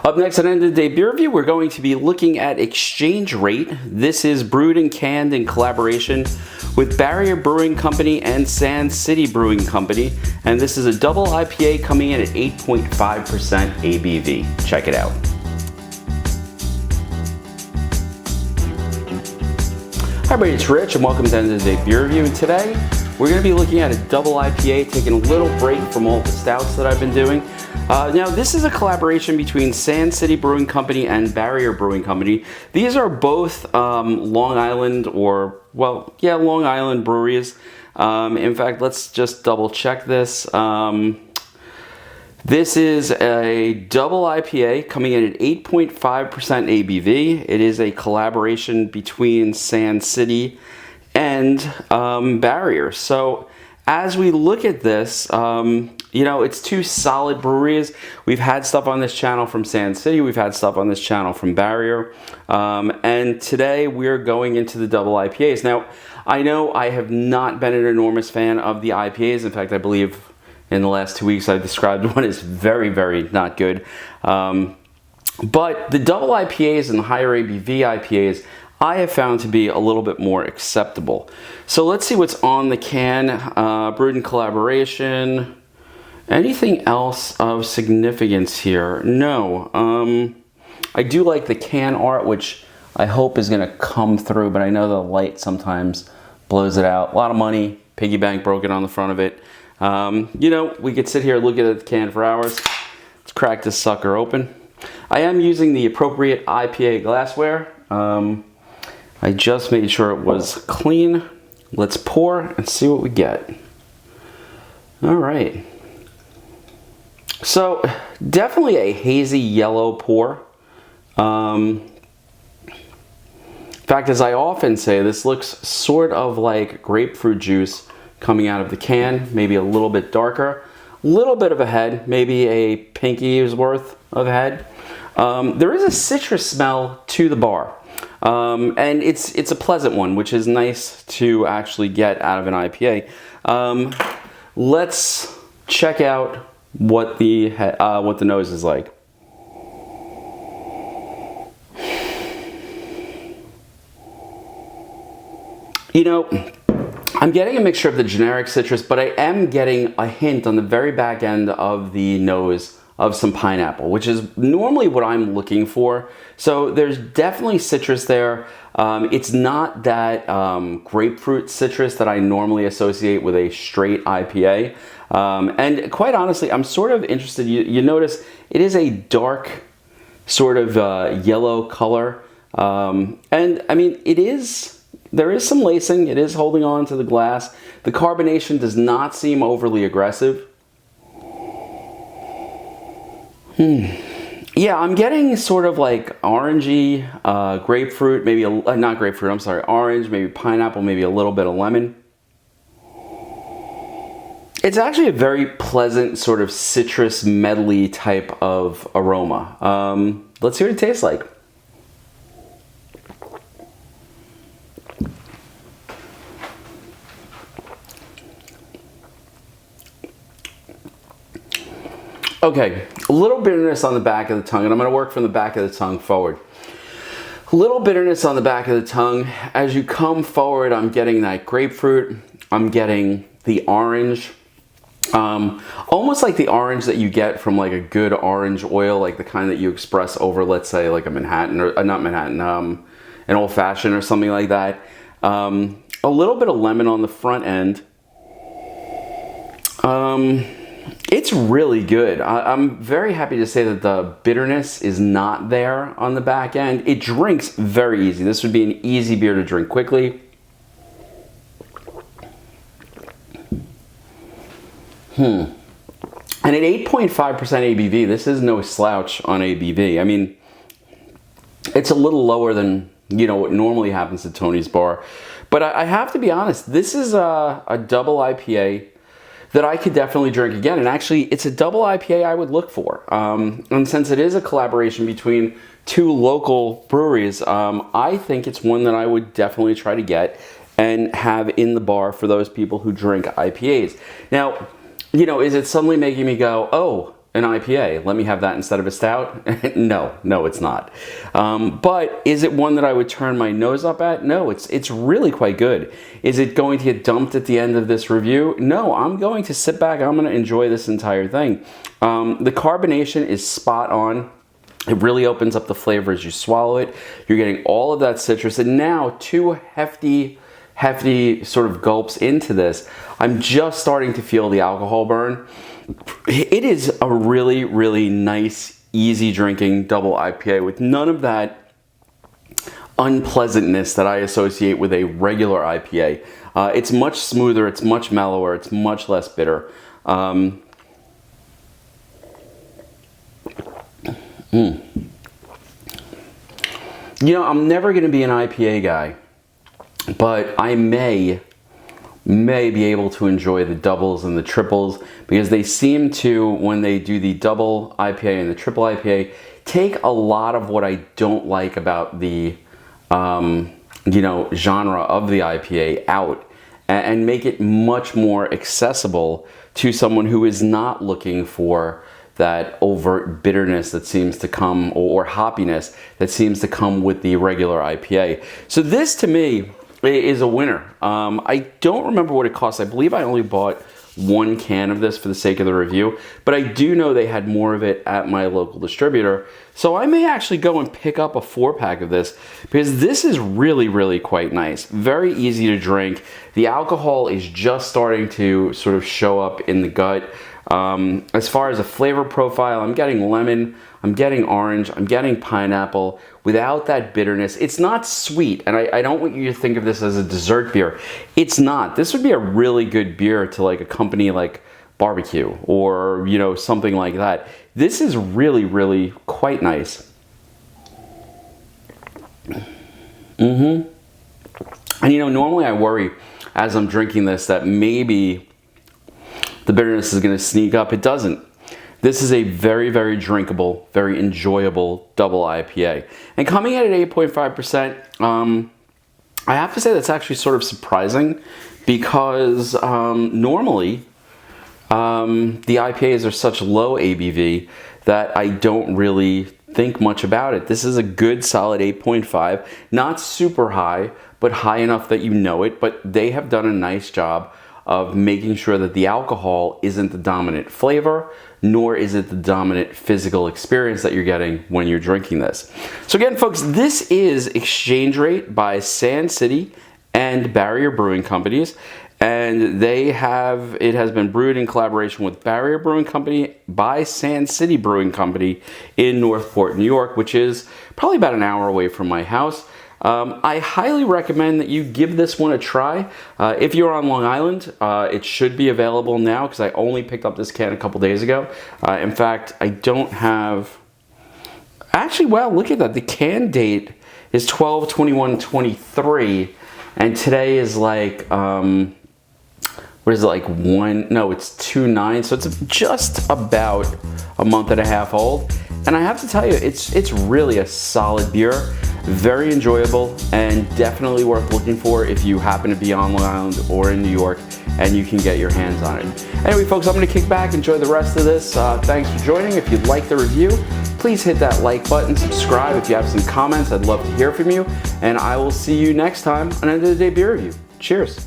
Up next on End of the Day Beer Review, we're going to be looking at Exchange Rate. This is brewed and canned in collaboration with Barrier Brewing Company and Sand City Brewing Company. And this is a double IPA coming in at 8.5% ABV. Check it out. Hi everybody, it's Rich and welcome to End of the Day Beer Review. And today we're going to be looking at a double IPA, taking a little break from all the stouts that I've been doing. Now this is a collaboration between Sand City Brewing Company and Barrier Brewing Company. These are both Long Island Long Island breweries. In fact, let's just double check this. This is a double IPA coming in at 8.5% ABV. It is a collaboration between Sand City and Barrier. So as we look at this, it's two solid breweries. We've had stuff on this channel from Sand City. We've had stuff on this channel from Barrier. And today we're going into the double IPAs. Now, I know I have not been an enormous fan of the IPAs. In fact, I believe in the last 2 weeks I described one as very, very not good. But the double IPAs and the higher ABV IPAs I have found to be a little bit more acceptable. So let's see what's on the can. Brewed in collaboration. Anything else of significance here? No. I do like the can art, which I hope is going to come through, but I know the light sometimes blows it out. A lot of money. Piggy bank broken on the front of it. We could sit here and look at the can for hours. Let's crack this sucker open. I am using the appropriate IPA glassware. I just made sure it was clean. Let's pour and see what we get. All right. So definitely a hazy yellow pour. In fact, as I often say, this looks sort of like grapefruit juice coming out of the can, maybe a little bit darker, a little bit of a head, maybe a pinky's worth of head. There is a citrus smell to the bar, and it's a pleasant one, which is nice to actually get out of an IPA. Let's check out what the nose is like. I'm getting a mixture of the generic citrus, but I am getting a hint on the very back end of the nose of some pineapple, which is normally what I'm looking for. So there's definitely citrus there. It's not that grapefruit citrus that I normally associate with a straight IPA. And quite honestly, I'm sort of interested. You notice it is a dark sort of yellow color. And I mean, there is some lacing. It is holding on to the glass. The carbonation does not seem overly aggressive. Yeah, I'm getting sort of like orangey, grapefruit, maybe not grapefruit, I'm sorry, orange, maybe pineapple, maybe a little bit of lemon. It's actually a very pleasant sort of citrus medley type of aroma. Let's see what it tastes like. Okay, a little bitterness on the back of the tongue, and I'm going to work from the back of the tongue forward. A little bitterness on the back of the tongue. As you come forward, I'm getting that grapefruit. I'm getting the orange. Almost like the orange that you get from like a good orange oil, like the kind that you express over, let's say, like a Manhattan, or not Manhattan, an old fashioned or something like that. A little bit of lemon on the front end. It's really good. I'm very happy to say that the bitterness is not there on the back end. It drinks very easy. This would be an easy beer to drink quickly. And at 8.5% ABV, this is no slouch on ABV. I mean, it's a little lower than, what normally happens at Tony's Bar. But I have to be honest, this is a double IPA that I could definitely drink again. And actually, it's a double IPA I would look for. And since it is a collaboration between two local breweries, I think it's one that I would definitely try to get and have in the bar for those people who drink IPAs. Now, is it suddenly making me go, oh, an IPA. Let me have that instead of a stout. No, it's not. But is it one that I would turn my nose up at? No, it's really quite good. Is it going to get dumped at the end of this review? No, I'm going to sit back. I'm going to enjoy this entire thing. The carbonation is spot on. It really opens up the flavor as you swallow it. You're getting all of that citrus, and now 2 hefty sort of gulps into this, I'm just starting to feel the alcohol burn. It is a really, really nice, easy drinking double IPA with none of that unpleasantness that I associate with a regular IPA. It's much smoother, it's much mellower, it's much less bitter. You know, I'm never going to be an IPA guy, but I may be able to enjoy the doubles and the triples, because they seem to, when they do the double IPA and the triple IPA, take a lot of what I don't like about the you know, genre of the IPA out and make it much more accessible to someone who is not looking for that overt bitterness that seems to come, or hoppiness that seems to come with the regular IPA. So this to me is a winner. I don't remember what it cost. I believe I only bought 1 can of this for the sake of the review, but I do know they had more of it at my local distributor. So I may actually go and pick up a 4-pack of this, because this is really, really quite nice. Very easy to drink. The alcohol is just starting to sort of show up in the gut. As far as a flavor profile, I'm getting lemon, I'm getting orange, I'm getting pineapple without that bitterness. It's not sweet, and I don't want you to think of this as a dessert beer. It's not. This would be a really good beer to like accompany like barbecue or, you know, something like that. This is really, really quite nice. And you know, normally I worry as I'm drinking this that maybe the bitterness is going to sneak up. It doesn't. This is a very, very drinkable, very enjoyable double IPA. And coming in at 8.5%, I have to say that's actually sort of surprising, because normally the IPAs are such low ABV that I don't really think much about it. This is a good solid 8.5, not super high, but high enough that you know it. But they have done a nice job of making sure that the alcohol isn't the dominant flavor, nor is it the dominant physical experience that you're getting when you're drinking this. So again, folks, this is Exchange Rate by Sand City and Barrier Brewing Companies. And it has been brewed in collaboration with Barrier Brewing Company by Sand City Brewing Company in Northport, New York, which is probably about an hour away from my house. I highly recommend that you give this one a try. If you're on Long Island, it should be available now, because I only picked up this can a couple days ago. In fact, I don't have... Actually, wow, look at that. The can date is 12/21/23, and today is like... what is it, like it's 2/9, so it's just about a month and a half old. And I have to tell you, it's really a solid beer, very enjoyable, and definitely worth looking for if you happen to be on Long Island or in New York and you can get your hands on it. Anyway, folks, I'm gonna kick back, enjoy the rest of this. Thanks for joining. If you'd like the review, please hit that like button, subscribe. If you have some comments, I'd love to hear from you. And I will see you next time on End of the Day Beer Review. Cheers.